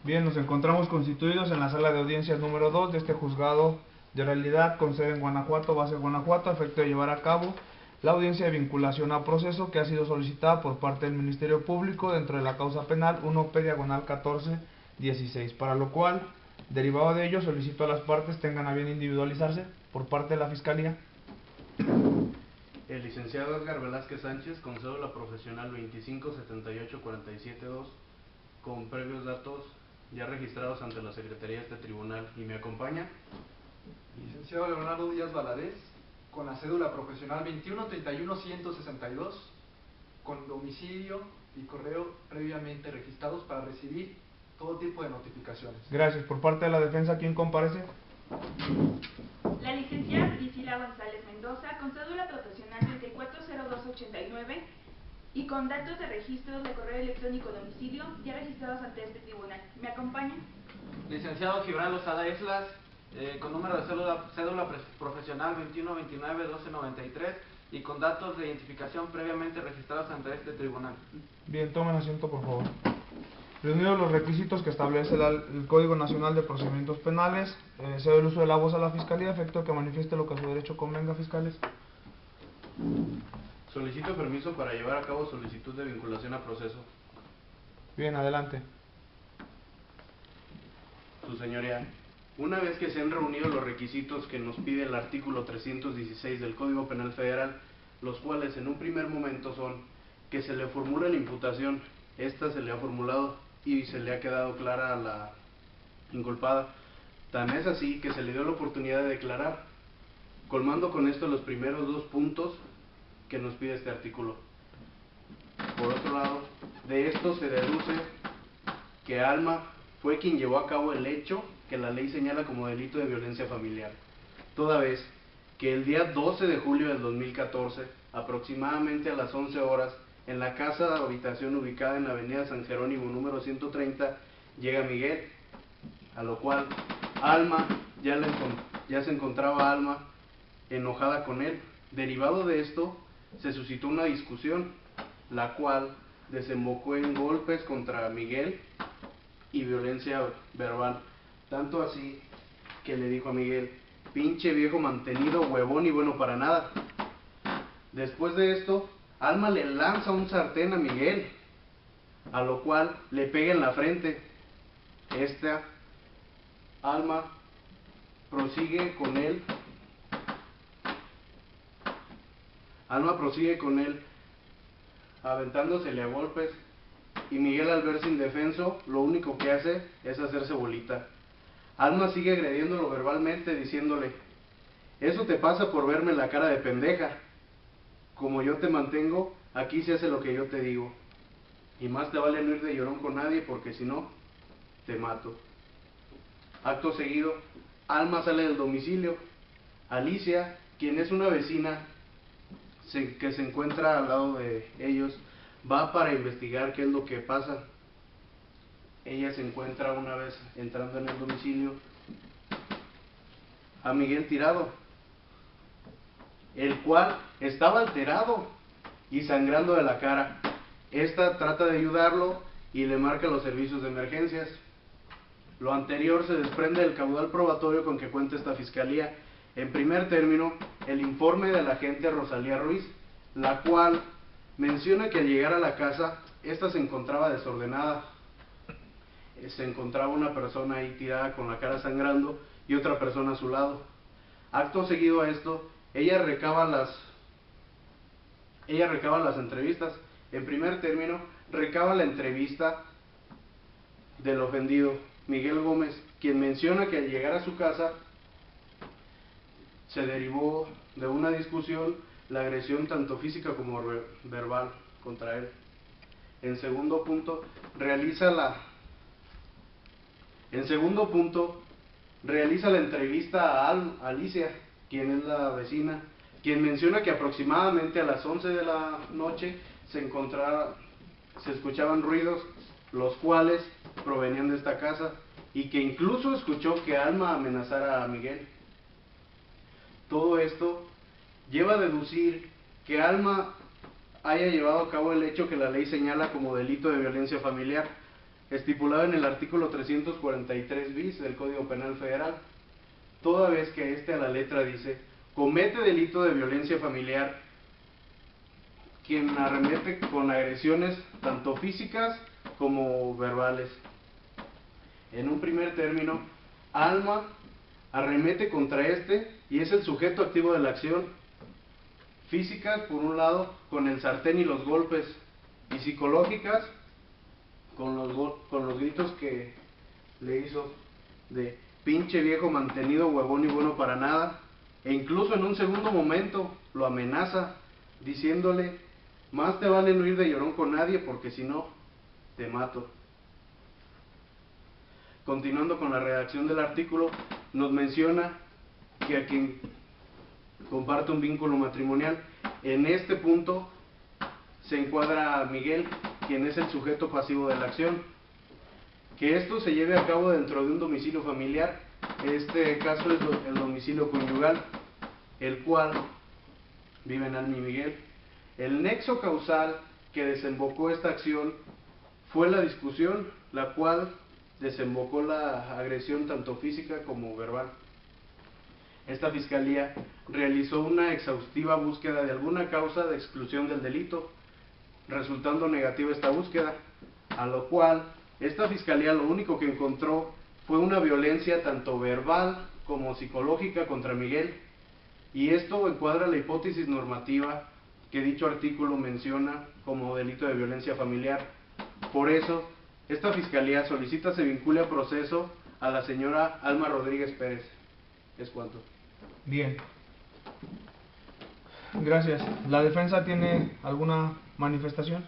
Bien, nos encontramos constituidos en la sala de audiencias número 2 de este juzgado de realidad con sede en Guanajuato, base Guanajuato, a efecto de llevar a cabo la audiencia de vinculación a proceso que ha sido solicitada por parte del Ministerio Público dentro de la causa penal 1P/1416, para lo cual, derivado de ello, solicito a las partes tengan a bien individualizarse por parte de la Fiscalía. El licenciado Edgar Velázquez Sánchez, con cédula profesional 2578472, con previos datos ya registrados ante la Secretaría de este tribunal, y me acompaña Licenciado Leonardo Díaz Valadez, con la cédula profesional 2131162, con domicilio y correo previamente registrados para recibir todo tipo de notificaciones. Gracias. Por parte de la defensa, ¿quién comparece? La licenciada Priscila González Mendoza, con cédula profesional 340289 y con datos de registros de correo electrónico domicilio ya registrados ante este tribunal. ¿Me acompaña? Licenciado Gibran Lozada Islas, con número de cédula profesional 2129-1293 y con datos de identificación previamente registrados ante este tribunal. Bien, tomen asiento, por favor. Reunidos los requisitos que establece el Código Nacional de Procedimientos Penales, cedo el uso de la voz a la Fiscalía, a efecto de que manifieste lo que a su derecho convenga, fiscales. solicito permiso para llevar a cabo solicitud de vinculación a proceso. Bien, adelante. Su señoría, una vez que se han reunido los requisitos que nos pide el artículo 316 del Código Penal Federal, los cuales en un primer momento son que se le formule la imputación, esta se le ha formulado y se le ha quedado clara a la inculpada, tan es así que se le dio la oportunidad de declarar, colmando con esto los primeros dos puntos que nos pide este artículo. Por otro lado, de esto se deduce que Alma fue quien llevó a cabo el hecho que la ley señala como delito de violencia familiar, toda vez que el día 12 de julio del 2014, aproximadamente a las 11 horas, en la casa de habitación ubicada en la avenida San Jerónimo número 130, llega Miguel, a lo cual Alma, ya se encontraba Alma enojada con él. Derivado de esto, se suscitó una discusión, la cual desembocó en golpes contra Miguel y violencia verbal, tanto así que le dijo a Miguel: pinche viejo mantenido, huevón y bueno para nada. Después de esto, Alma le lanza un sartén a Miguel, a lo cual le pega en la frente. Esta Alma prosigue con él aventándosele a golpes, y Miguel, al verse indefenso, lo único que hace es hacerse bolita. Alma sigue agrediéndolo verbalmente, diciéndole: eso te pasa por verme la cara de pendeja. Como yo te mantengo, aquí se hace lo que yo te digo. Y más te vale no ir de llorón con nadie, porque si no, te mato. Acto seguido, Alma sale del domicilio. Alicia, quien es una vecina que se encuentra al lado de ellos, va para investigar qué es lo que pasa. Ella se encuentra, una vez entrando en el domicilio, a Miguel tirado, el cual estaba alterado y sangrando de la cara. Esta trata de ayudarlo y le marca los servicios de emergencias. Lo anterior se desprende del caudal probatorio con que cuenta esta fiscalía. En primer término, el informe de la agente Rosalía Ruiz, la cual menciona que al llegar a la casa, esta se encontraba desordenada. Se encontraba una persona ahí tirada con la cara sangrando y otra persona a su lado. Acto seguido a esto, ella recaba las entrevistas. En primer término, recaba la entrevista del ofendido, Miguel Gómez, quien menciona que al llegar a su casa se derivó de una discusión la agresión tanto física como verbal contra él. En segundo punto, realiza la entrevista a Alicia, quien es la vecina, quien menciona que aproximadamente a las 11 de la noche se escuchaban ruidos, los cuales provenían de esta casa, y que incluso escuchó que Alma amenazara a Miguel. Todo esto lleva a deducir que Alma haya llevado a cabo el hecho que la ley señala como delito de violencia familiar, estipulado en el artículo 343 bis del Código Penal Federal, toda vez que a la letra dice: comete delito de violencia familiar quien arremete con agresiones tanto físicas como verbales. En un primer término, Alma arremete contra y es el sujeto activo de la acción. Físicas, por un lado, con el sartén y los golpes, y psicológicas, con los gritos que le hizo de pinche viejo mantenido, huevón y bueno para nada, e incluso en un segundo momento lo amenaza diciéndole: más te vale no ir de llorón con nadie porque si no, te mato. Continuando con la redacción del artículo, nos menciona que a quien comparte un vínculo matrimonial, en este punto se encuadra a Miguel, quien es el sujeto pasivo de la acción. Que esto se lleve a cabo dentro de un domicilio familiar, este caso es el domicilio conyugal, el cual viven Alma y Miguel. El nexo causal que desembocó esta acción fue la discusión, la cual desembocó la agresión tanto física como verbal. Esta fiscalía realizó una exhaustiva búsqueda de alguna causa de exclusión del delito, resultando negativa esta búsqueda, a lo cual esta fiscalía lo único que encontró fue una violencia tanto verbal como psicológica contra Miguel, y esto encuadra la hipótesis normativa que dicho artículo menciona como delito de violencia familiar. Por eso, esta fiscalía solicita se vincule a proceso a la señora Alma Rodríguez Pérez. ¿Es cuanto? Bien. Gracias. ¿La defensa tiene alguna manifestación?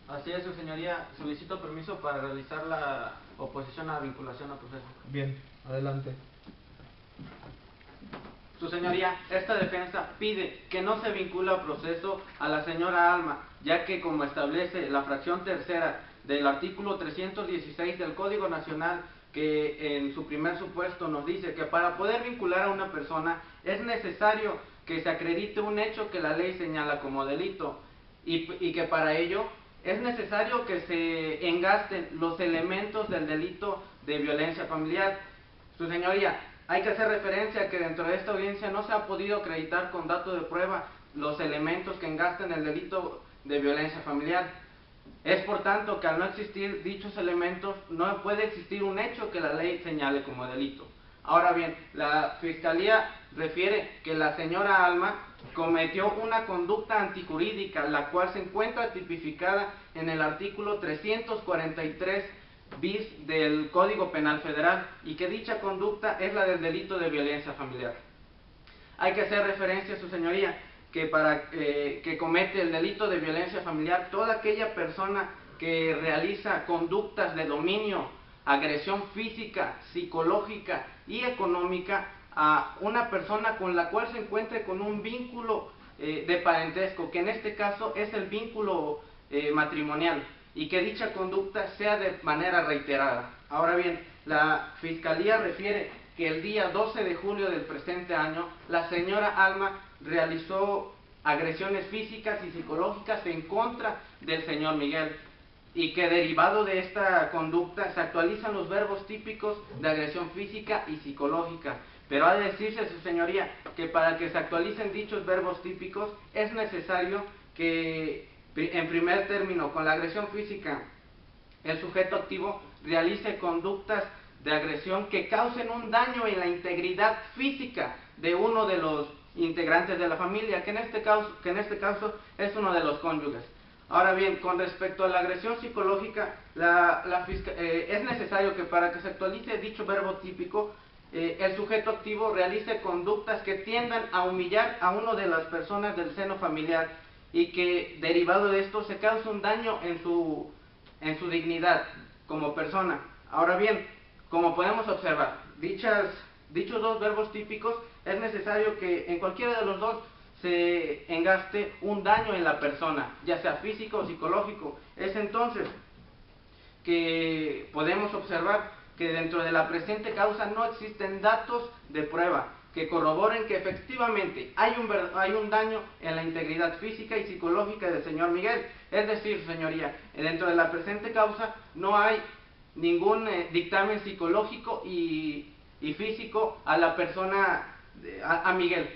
Así es, su señoría. Solicito permiso para realizar la oposición a vinculación a proceso. Bien, adelante. Su señoría, esta defensa pide que no se vincule a proceso a la señora Alma, ya que, como establece la fracción tercera del artículo 316 del Código Nacional, que en su primer supuesto nos dice que para poder vincular a una persona es necesario que se acredite un hecho que la ley señala como delito, y que para ello es necesario que se engasten los elementos del delito de violencia familiar. Su señoría, hay que hacer referencia a que dentro de esta audiencia no se ha podido acreditar con datos de prueba los elementos que engasten el delito de violencia familiar. Es por tanto que al no existir dichos elementos no puede existir un hecho que la ley señale como delito. Ahora bien, la Fiscalía refiere que la señora Alma cometió una conducta antijurídica, la cual se encuentra tipificada en el artículo 343 bis del Código Penal Federal, y que dicha conducta es la del delito de violencia familiar. Hay que hacer referencia, su señoría, que para que comete el delito de violencia familiar toda aquella persona que realiza conductas de dominio, agresión física, psicológica y económica a una persona con la cual se encuentre con un vínculo de parentesco, que en este caso es el vínculo matrimonial, y que dicha conducta sea de manera reiterada. Ahora bien, la Fiscalía refiere que el día 12 de julio del presente año, la señora Alma realizó agresiones físicas y psicológicas en contra del señor Miguel, y que derivado de esta conducta se actualizan los verbos típicos de agresión física y psicológica. Pero ha de decirse, su señoría, que para que se actualicen dichos verbos típicos es necesario que, en primer término, con la agresión física, el sujeto activo realice conductas de agresión que causen un daño en la integridad física de uno de los integrantes de la familia, que en este caso es uno de los cónyuges. Ahora bien, con respecto a la agresión psicológica, es necesario que para que se actualice dicho verbo típico, el sujeto activo realice conductas que tiendan a humillar a una de las personas del seno familiar, y que derivado de esto se cause un daño en su dignidad como persona. Ahora bien, como podemos observar, dichos dos verbos típicos es necesario que en cualquiera de los dos se engaste un daño en la persona, ya sea físico o psicológico. Es entonces que podemos observar que dentro de la presente causa no existen datos de prueba que corroboren que efectivamente hay un daño en la integridad física y psicológica del señor Miguel. Es decir, señoría, dentro de la presente causa no hay ningún dictamen psicológico y físico a la persona, a Miguel.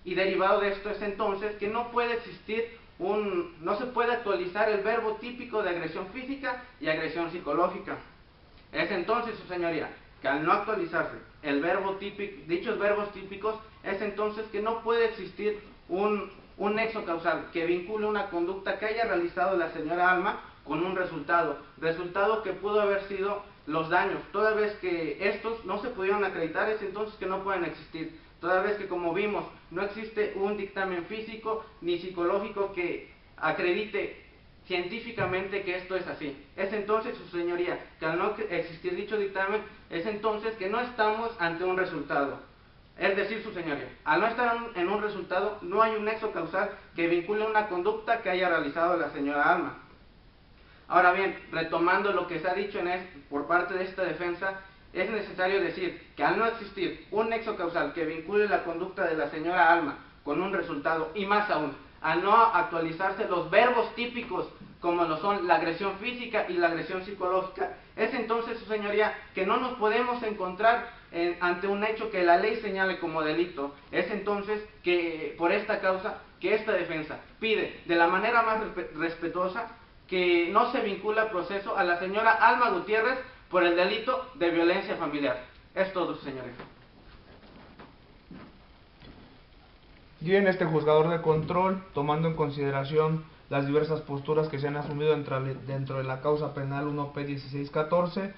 Y derivado de esto es entonces que no puede existir no se puede actualizar el verbo típico de agresión física y agresión psicológica. Es entonces, su señoría, que al no actualizarse el verbo típico, dichos verbos típicos, es entonces que no puede existir un nexo causal que vincule una conducta que haya realizado la señora Alma con un resultado que pudo haber sido los daños. Toda vez que estos no se pudieron acreditar, es entonces que no pueden existir. Toda vez que, como vimos, no existe un dictamen físico ni psicológico que acredite científicamente que esto es así. Es entonces, su señoría, que al no existir dicho dictamen, es entonces que no estamos ante un resultado. Es decir, su señoría, al no estar en un resultado, no hay un nexo causal que vincule una conducta que haya realizado la señora Alma. Ahora bien, retomando lo que se ha dicho por parte de esta defensa, es necesario decir que al no existir un nexo causal que vincule la conducta de la señora Alma con un resultado, y más aún, al no actualizarse los verbos típicos como lo son la agresión física y la agresión psicológica, es entonces, su señoría, que no nos podemos encontrar ante un hecho que la ley señale como delito. Es entonces que, por esta causa, que esta defensa pide de la manera más respetuosa que no se vincula a proceso a la señora Alma Gutiérrez por el delito de violencia familiar. Es todo, su señoría. Y en este juzgador de control, tomando en consideración las diversas posturas que se han asumido dentro de la causa penal 1P1614,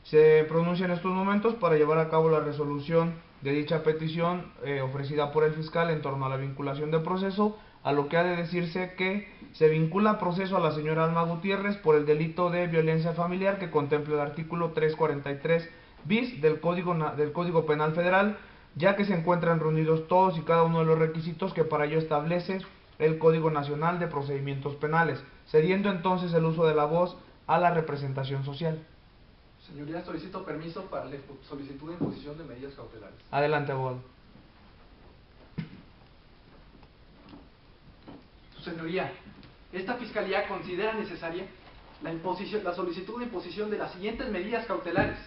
se pronuncia en estos momentos para llevar a cabo la resolución de dicha petición ofrecida por el fiscal en torno a la vinculación de proceso, a lo que ha de decirse que se vincula a proceso a la señora Alma Gutiérrez por el delito de violencia familiar que contempla el artículo 343 bis del Código Penal Federal, ya que se encuentran reunidos todos y cada uno de los requisitos que para ello establece el Código Nacional de Procedimientos Penales, cediendo entonces el uso de la voz a la representación social. Señoría, solicito permiso para la solicitud de imposición de medidas cautelares. Adelante, abogado. Su señoría, esta fiscalía considera necesaria la solicitud de imposición de las siguientes medidas cautelares,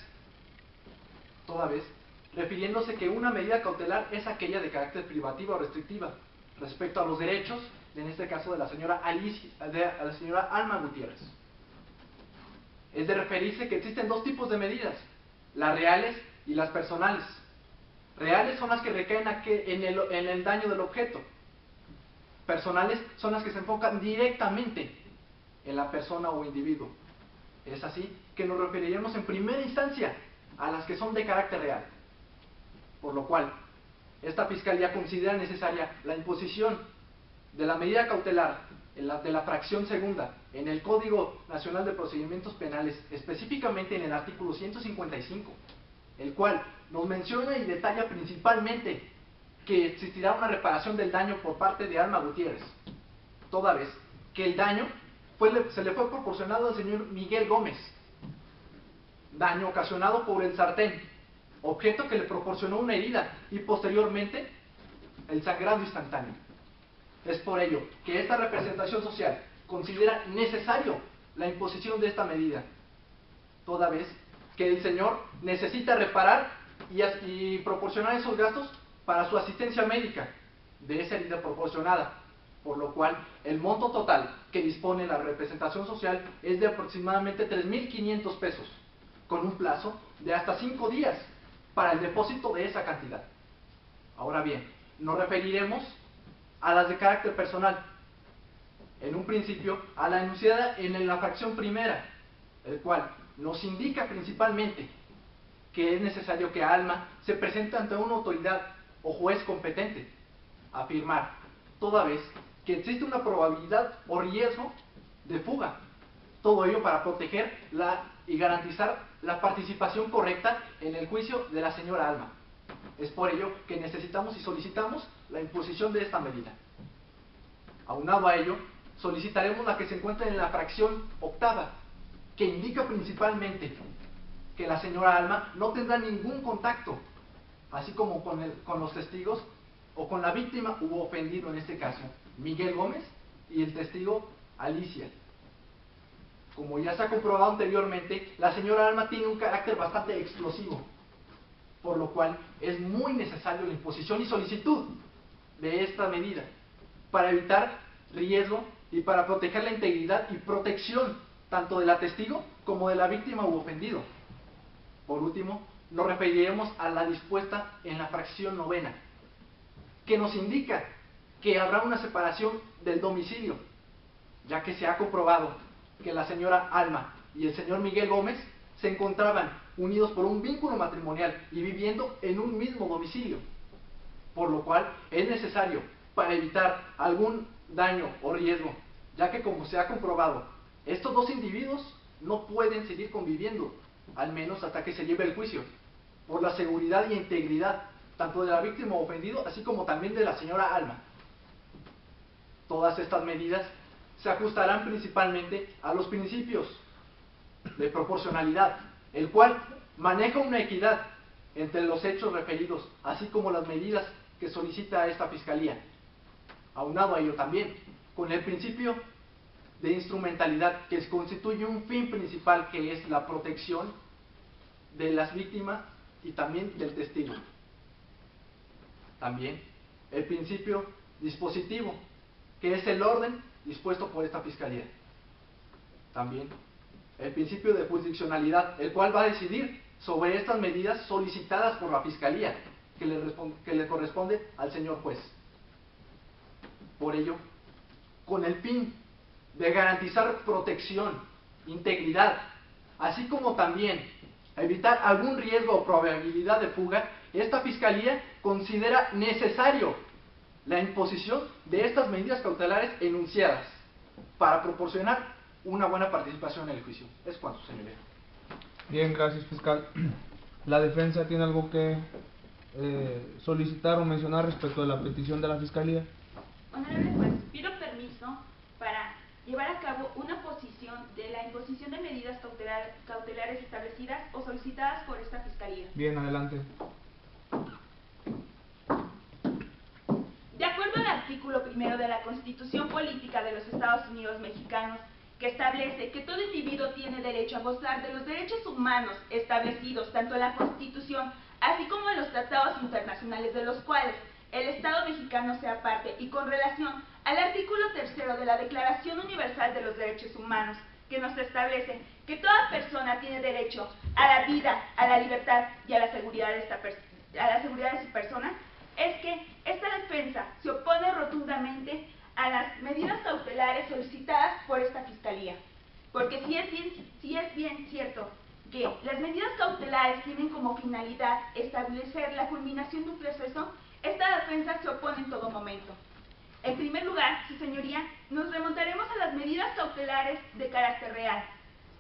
toda vez refiriéndose que una medida cautelar es aquella de carácter privativa o restrictiva respecto a los derechos, en este caso de la señora la señora Alma Gutiérrez. Es de referirse que existen dos tipos de medidas, las reales y las personales. Reales son las que recaen en el daño del objeto. Personales son las que se enfocan directamente en la persona o individuo. Es así que nos referiremos en primera instancia a las que son de carácter real. Por lo cual, esta fiscalía considera necesaria la imposición de la medida cautelar de la fracción segunda en el Código Nacional de Procedimientos Penales, específicamente en el artículo 155, el cual nos menciona y detalla principalmente que existirá una reparación del daño por parte de Alma Gutiérrez, toda vez que el daño se le fue proporcionado al señor Miguel Gómez, daño ocasionado por el sartén, objeto que le proporcionó una herida y posteriormente el sangrado instantáneo. Es por ello que esta representación social considera necesario la imposición de esta medida, toda vez que el señor necesita reparar y proporcionar esos gastos para su asistencia médica de esa herida proporcionada, por lo cual el monto total que dispone la representación social es de aproximadamente 3.500 pesos, con un plazo de hasta 5 días para el depósito de esa cantidad. Ahora bien, nos referiremos a las de carácter personal. En un principio, a la enunciada en la fracción primera, el cual nos indica principalmente que es necesario que Alma se presente ante una autoridad o juez competente a firmar, toda vez que existe una probabilidad o riesgo de fuga. Todo ello para proteger y garantizar la participación correcta en el juicio de la señora Alma. Es por ello que necesitamos y solicitamos la imposición de esta medida. Aunado a ello, solicitaremos la que se encuentra en la fracción octava, que indica principalmente que la señora Alma no tendrá ningún contacto, así como con los testigos o con la víctima u ofendido, en este caso Miguel Gómez, y el testigo Alicia. Como ya se ha comprobado anteriormente, la señora Alma tiene un carácter bastante explosivo, por lo cual es muy necesario la imposición y solicitud de esta medida para evitar riesgo y para proteger la integridad y protección tanto del testigo como de la víctima u ofendido. Por último, nos referiremos a la dispuesta en la fracción novena, que nos indica que habrá una separación del domicilio, ya que se ha comprobado que la señora Alma y el señor Miguel Gómez se encontraban unidos por un vínculo matrimonial y viviendo en un mismo domicilio, por lo cual es necesario, para evitar algún daño o riesgo, ya que como se ha comprobado, estos dos individuos no pueden seguir conviviendo, al menos hasta que se lleve el juicio, por la seguridad y integridad tanto de la víctima o ofendido, así como también de la señora Alma. Todas estas medidas se ajustarán principalmente a los principios de proporcionalidad, el cual maneja una equidad entre los hechos referidos, así como las medidas que solicita esta Fiscalía. Aunado a ello también, con el principio de instrumentalidad, que constituye un fin principal, que es la protección de las víctimas y también del testigo. También el principio dispositivo, que es el orden dispuesto por esta Fiscalía. También el principio de jurisdiccionalidad, el cual va a decidir sobre estas medidas solicitadas por la Fiscalía, que le corresponde al señor juez. Por ello, con el fin de garantizar protección, integridad, así como también evitar algún riesgo o probabilidad de fuga, esta Fiscalía considera necesario la imposición de estas medidas cautelares enunciadas para proporcionar una buena participación en el juicio. Es cuanto, señoría. Bien, gracias, fiscal. ¿La defensa tiene algo que solicitar o mencionar respecto de la petición de la Fiscalía? Honorable juez, pido permiso para llevar a cabo una posición de la imposición de medidas cautelares establecidas o solicitadas por esta Fiscalía. Bien, adelante. De acuerdo al artículo 1 de la Constitución Política de los Estados Unidos Mexicanos, que establece que todo individuo tiene derecho a gozar de los derechos humanos establecidos tanto en la Constitución así como en los tratados internacionales de los cuales el Estado mexicano sea parte, y con relación al artículo 3 de la Declaración Universal de los Derechos Humanos, que nos establece que toda persona tiene derecho a la vida, a la libertad y a la seguridad de su persona, es que esta defensa se opone rotundamente a las medidas cautelares solicitadas por esta Fiscalía, porque si es bien cierto que las medidas cautelares tienen como finalidad establecer la culminación de un proceso, esta defensa se opone en todo momento. En primer lugar, su señoría, nos remontaremos a las medidas cautelares de carácter real.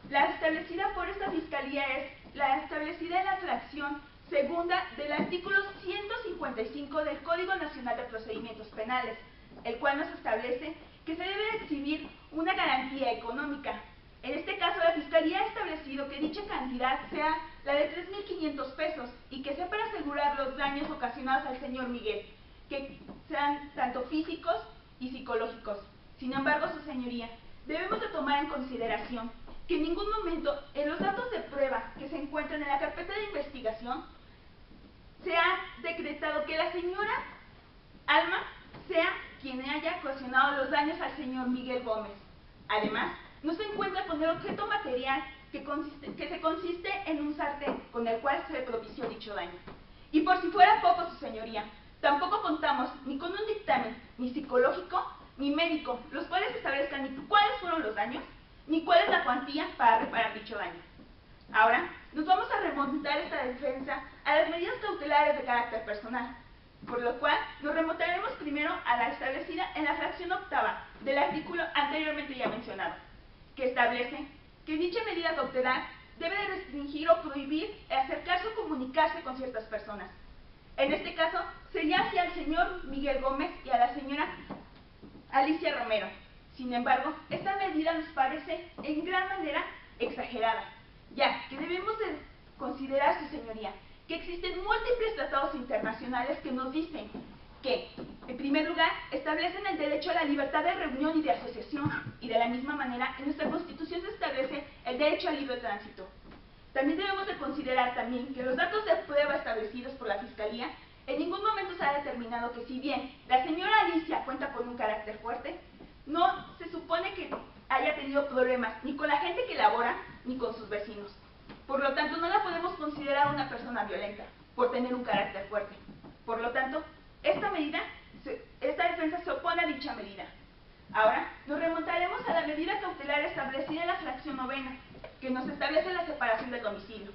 La establecida por esta Fiscalía es la establecida en la fracción segunda del artículo 155 del Código Nacional de Procedimientos Penales, el cual nos establece que se debe exhibir una garantía económica. En este caso, la Fiscalía ha establecido que dicha cantidad sea la de 3,500 pesos y que sea para asegurar los daños ocasionados al señor Miguel, que sean tanto físicos y psicológicos. Sin embargo, su señoría, debemos de tomar en consideración que en ningún momento en los datos de prueba que se encuentran en la carpeta de investigación se ha decretado que la señora Alma sea quien haya ocasionado los daños al señor Miguel Gómez. Además, no se encuentra con el objeto material que consiste en un sartén con el cual se propició dicho daño. Y por si fuera poco, su señoría, tampoco contamos ni con un dictamen ni psicológico ni médico, los cuales establezcan ni cuáles fueron los daños, ni cuál es la cuantía para reparar dicho daño. Ahora, nos vamos a remontar esta defensa a las medidas cautelares de carácter personal, por lo cual nos remontaremos primero a la establecida en la fracción octava del artículo anteriormente ya mencionado, que establece que dicha medida cautelar debe de restringir o prohibir el acercarse o comunicarse con ciertas personas. En este caso, sería hacia el señor Miguel Gómez y a la señora Alicia Romero. Sin embargo, esta medida nos parece en gran manera exagerada, ya que debemos de considerar, su señoría, que existen múltiples tratados internacionales que nos dicen que, en primer lugar, establecen el derecho a la libertad de reunión y de asociación, y de la misma manera, en nuestra Constitución se establece el derecho al libre tránsito. También debemos de considerar también que los datos de prueba establecidos por la Fiscalía en ningún momento se ha determinado que, si bien la señora Alicia cuenta con un carácter fuerte, no se supone que haya tenido problemas ni con la gente que labora ni con sus vecinos. Por lo tanto, no la podemos considerar una persona violenta por tener un carácter fuerte. Por lo tanto, esta defensa se opone a dicha medida. Ahora, nos remontaremos a la medida cautelar establecida en la fracción 9ª, que nos establece la separación del domicilio.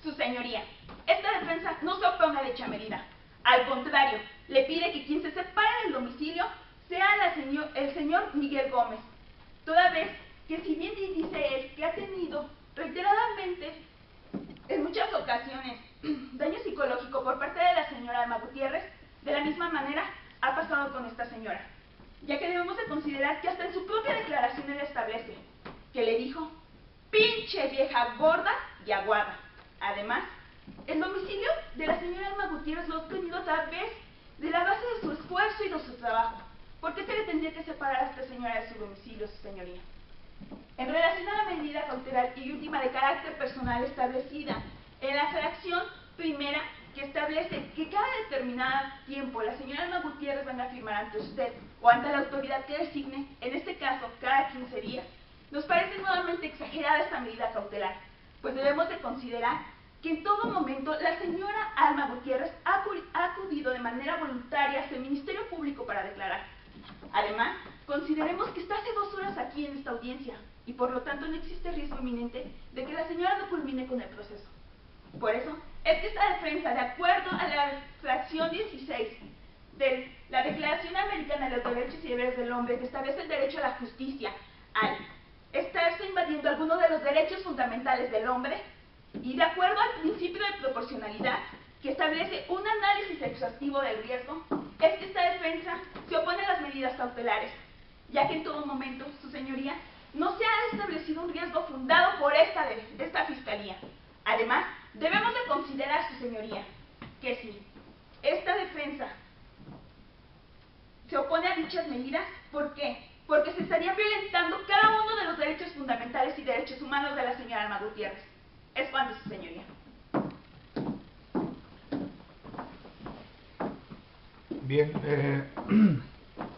Su señoría, esta defensa no se opone a dicha medida. Al contrario, le pide que quien se separe del domicilio sea el señor Miguel Gómez, toda vez que, si bien dice él que ha tenido reiteradamente, en muchas ocasiones, daño psicológico por parte de la señora Alma Gutiérrez, de la misma manera ha pasado con esta señora, ya que debemos de considerar que hasta en su propia declaración él establece que le dijo: pinche vieja gorda y aguada. Además, el domicilio de la señora Alma Gutiérrez lo ha obtenido a través de la base de su esfuerzo y de su trabajo. ¿Por qué se le tendría que separar a esta señora de su domicilio, su señoría? En relación a la medida cautelar y última de carácter personal establecida en la fracción primera, que establece que cada determinado tiempo la señora Alma Gutiérrez venga a firmar ante usted o ante la autoridad que designe, en este caso cada 15 días, nos parece nuevamente exagerada esta medida cautelar, pues debemos de considerar que en todo momento la señora Alma Gutiérrez ha acudido de manera voluntaria hacia el Ministerio Público para declarar. Además, consideremos que está hace 2 horas aquí en esta audiencia y por lo tanto no existe riesgo inminente de que la señora no culmine con el proceso. Por eso es que esta defensa, de acuerdo a la fracción 16 de la Declaración Americana de los Derechos y Deberes del Hombre, que establece el derecho a la justicia al estarse invadiendo algunos de los derechos fundamentales del hombre, y de acuerdo al principio de proporcionalidad, que establece un análisis exhaustivo del riesgo, es que esta defensa se opone a las medidas cautelares, ya que en todo momento, su señoría, no se ha establecido un riesgo fundado por esta Fiscalía. Además, debemos de considerar, su señoría, que si esta defensa se opone a dichas medidas, ¿por qué? Porque se estarían violentando cada uno de los derechos fundamentales y derechos humanos de la señora Alma Gutiérrez. Es cuanto, su señoría. Bien,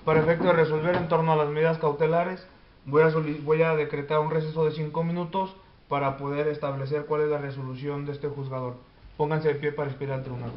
para efecto de resolver en torno a las medidas cautelares, voy a decretar un receso de 5 minutos para poder establecer cuál es la resolución de este juzgador. Pónganse de pie para expirar al tribunal.